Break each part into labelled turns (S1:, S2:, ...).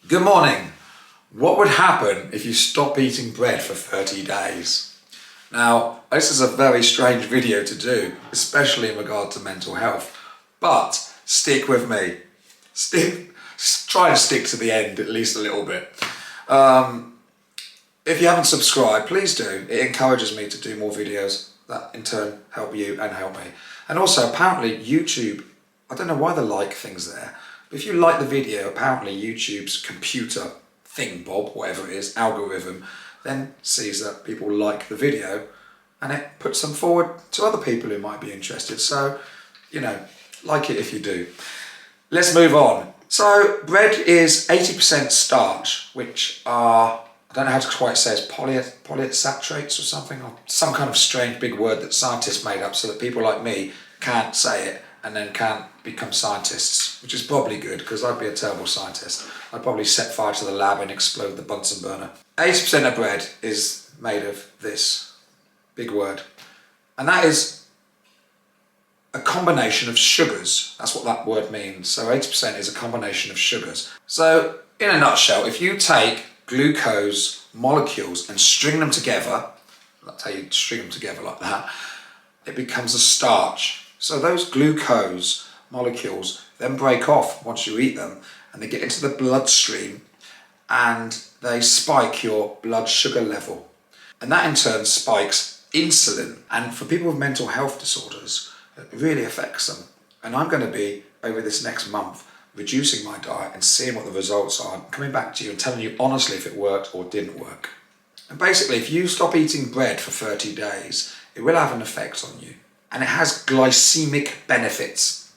S1: Good morning. What would happen if you stop eating bread for 30 days? Now, this is a very strange video to do, especially in regard to mental health, but stick with me. Try to stick to the end at least a little bit. If you haven't subscribed, please do. It encourages me to do more videos that in turn help you and help me. And also, apparently YouTube, I don't know why they like things there, but if you like the video, apparently YouTube's computer thingbob, whatever it is, algorithm, then sees that people like the video and it puts them forward to other people who might be interested. So, like it if you do. Let's move on. So bread is 80% starch, which are, I don't know how to quite say, it's polyunsaturates or something, or some kind of strange big word that scientists made up so that people like me can't say it and then can't become scientists, which is probably good because I'd be a terrible scientist. I'd probably set fire to the lab and explode the Bunsen burner. 80% of bread is made of this big word, and that is a combination of sugars. That's what that word means. So 80% is a combination of sugars. So in a nutshell, if you take glucose molecules and string them together, that's how you string them together like that, it becomes a starch. So those glucose molecules then break off once you eat them and they get into the bloodstream and they spike your blood sugar level. And that in turn spikes insulin. And for people with mental health disorders, it really affects them. And I'm going to be, over this next month, reducing my diet and seeing what the results are, and coming back to you and telling you honestly if it worked or didn't work. And basically, if you stop eating bread for 30 days, it will have an effect on you. And it has glycemic benefits.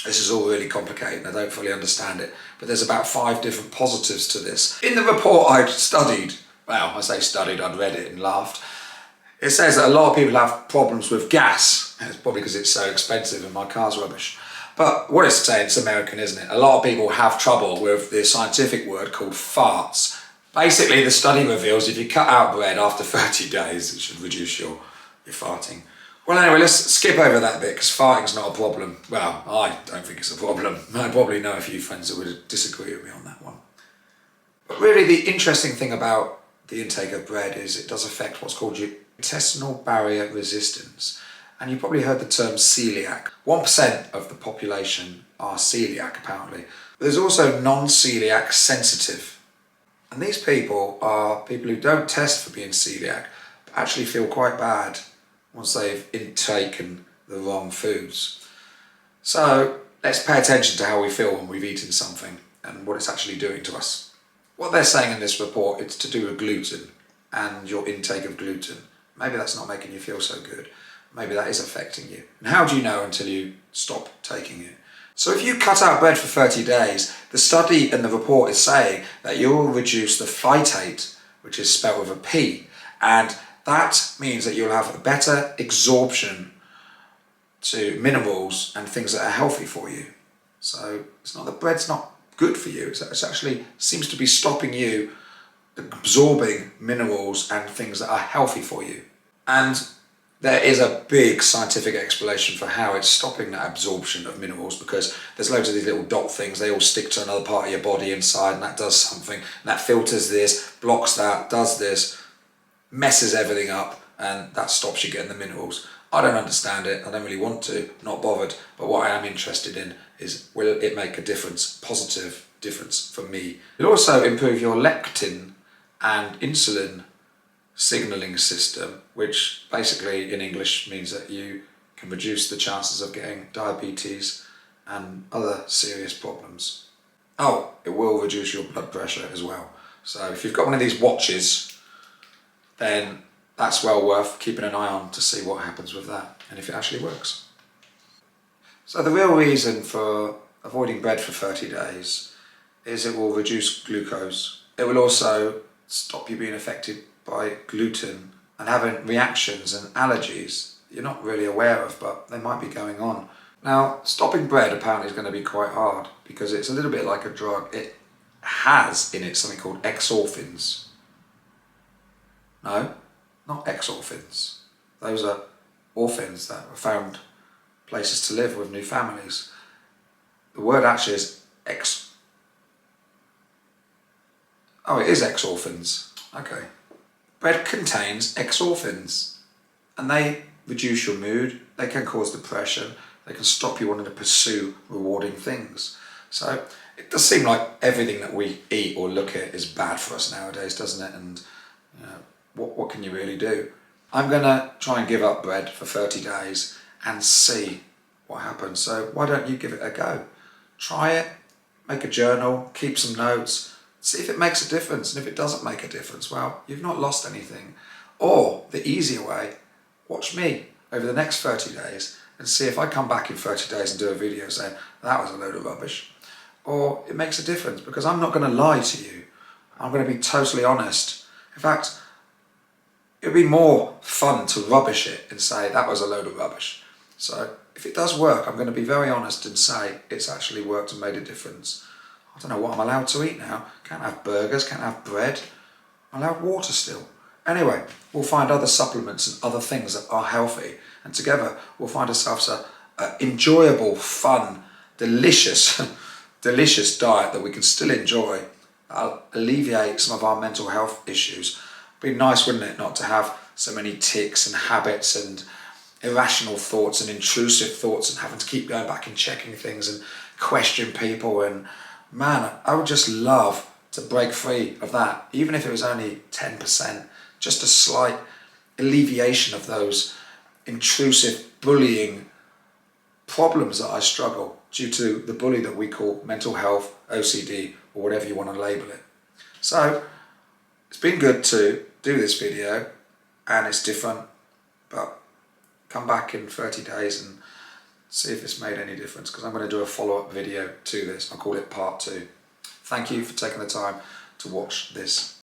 S1: This is all really complicated and I don't fully understand it, but there's about 5 different positives to this. In the report I'd studied, well, I say studied, I'd read it and laughed, it says that a lot of people have problems with gas. It's probably because it's so expensive and my car's rubbish. But what it's saying, it's American, isn't it? A lot of people have trouble with the scientific word called farts. Basically, the study reveals if you cut out bread after 30 days, it should reduce your farting. Well, anyway, let's skip over that bit because farting's not a problem. Well, I don't think it's a problem. I probably know a few friends that would disagree with me on that one. But really, the interesting thing about the intake of bread is it does affect what's called your intestinal barrier resistance. And you probably heard the term celiac. 1% of the population are celiac, apparently. But there's also non-celiac sensitive. And these people are people who don't test for being celiac, but actually feel quite bad once they've intaken the wrong foods. So let's pay attention to how we feel when we've eaten something and what it's actually doing to us. What they're saying in this report, it's to do with gluten and your intake of gluten. Maybe that's not making you feel so good. Maybe that is affecting you. And how do you know until you stop taking it? So if you cut out bread for 30 days, the study and the report is saying that you will reduce the phytate, which is spelled with a P, and that means that you'll have a better absorption to minerals and things that are healthy for you. So it's not that bread's not good for you, it actually seems to be stopping you absorbing minerals and things that are healthy for you. And there is a big scientific explanation for how it's stopping that absorption of minerals, because there's loads of these little dot things, they all stick to another part of your body inside, and that does something, and that filters this, blocks that, does this, messes everything up, and that stops you getting the minerals. I don't understand it, I don't really want to, not bothered, but what I am interested in is, will it make a difference, positive difference for me? It'll also improve your leptin and insulin signalling system, which basically in English means that you can reduce the chances of getting diabetes and other serious problems. Oh, it will reduce your blood pressure as well. So if you've got one of these watches, then that's well worth keeping an eye on to see what happens with that and if it actually works. So the real reason for avoiding bread for 30 days is it will reduce glucose. It will also stop you being affected by gluten and having reactions and allergies you're not really aware of, but they might be going on. Now, stopping bread apparently is going to be quite hard because it's a little bit like a drug. It has in it something called exorphins. No, not exorphins. Those are orphans that have found places to live with new families. The word actually is Oh, it is X-orphins. Okay. Bread contains X-orphins, and they reduce your mood, they can cause depression, they can stop you wanting to pursue rewarding things. So it does seem like everything that we eat or look at is bad for us nowadays, doesn't it? And you know, what can you really do? I'm going to try and give up bread for 30 days and see what happens. So why don't you give it a go? Try it, make a journal, keep some notes, see if it makes a difference. And if it doesn't make a difference, well, you've not lost anything. Or the easier way, watch me over the next 30 days and see if I come back in 30 days and do a video saying that was a load of rubbish. Or it makes a difference, because I'm not going to lie to you. I'm going to be totally honest. In fact, it would be more fun to rubbish it and say that was a load of rubbish. So if it does work, I'm going to be very honest and say it's actually worked and made a difference. I don't know what I'm allowed to eat now. Can't have burgers, can't have bread. I'm allowed water still. Anyway, we'll find other supplements and other things that are healthy, and together we'll find ourselves a enjoyable, fun, delicious, delicious diet that we can still enjoy. That'll alleviate some of our mental health issues. It'd be nice, wouldn't it, not to have so many tics and habits and irrational thoughts and intrusive thoughts and having to keep going back and checking things and question people. And man, I would just love to break free of that, even if it was only 10%, just a slight alleviation of those intrusive bullying problems that I struggle due to the bully that we call mental health, OCD, or whatever you want to label it. So it's been good to do this video, and it's different, but come back in 30 days and see if it's made any difference, because I'm going to do a follow-up video to this. I'll call it part 2. Thank you for taking the time to watch this.